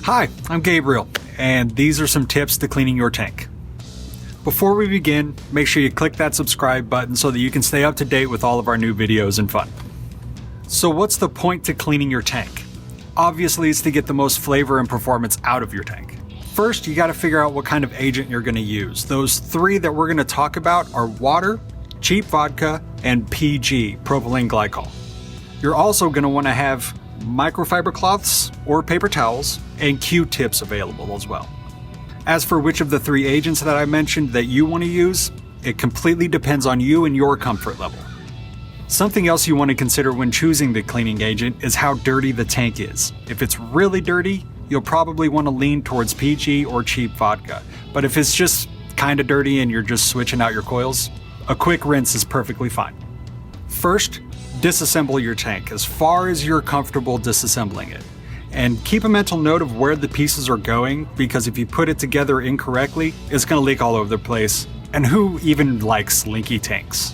Hi, I'm Gabriel, and these are some tips to cleaning your tank. Before we begin, make sure you click that subscribe button so that you can stay up to date with all of our new videos and fun. So what's the point to cleaning your tank? Obviously, it's to get the most flavor and performance out of your tank. First, you gotta figure out what kind of agent you're gonna use. Those three that we're gonna talk about are water, cheap vodka, and PG, propylene glycol. You're also gonna wanna have microfiber cloths or paper towels and Q-tips available as well. As for which of the three agents that I mentioned that you want to use, it completely depends on you and your comfort level. Something else you want to consider when choosing the cleaning agent is how dirty the tank is. If it's really dirty, you'll probably want to lean towards PG or cheap vodka. But if it's just kind of dirty and you're just switching out your coils, a quick rinse is perfectly fine. First, disassemble your tank as far as you're comfortable disassembling it. And keep a mental note of where the pieces are going, because if you put it together incorrectly, it's going to leak all over the place. And who even likes leaky tanks?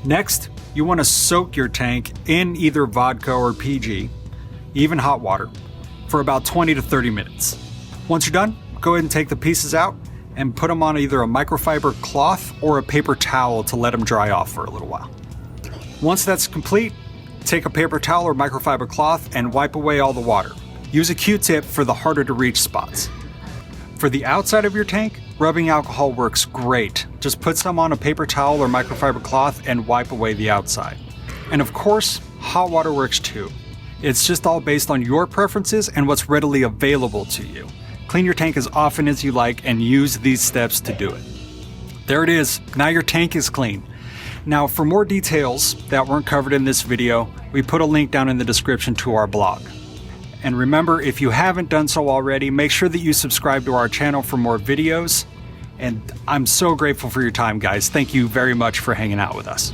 Next, you want to soak your tank in either vodka or PG, even hot water, for about 20 to 30 minutes. Once you're done, go ahead and take the pieces out and put them on either a microfiber cloth or a paper towel to let them dry off for a little while. Once that's complete, take a paper towel or microfiber cloth and wipe away all the water. Use a Q-tip for the harder to reach spots. For the outside of your tank, rubbing alcohol works great. Just put some on a paper towel or microfiber cloth and wipe away the outside. And of course, hot water works too. It's just all based on your preferences and what's readily available to you. Clean your tank as often as you like and use these steps to do it. There it is, now your tank is clean. Now, for more details that weren't covered in this video, we put a link down in the description to our blog. And remember, if you haven't done so already, make sure that you subscribe to our channel for more videos. And I'm so grateful for your time, guys. Thank you very much for hanging out with us.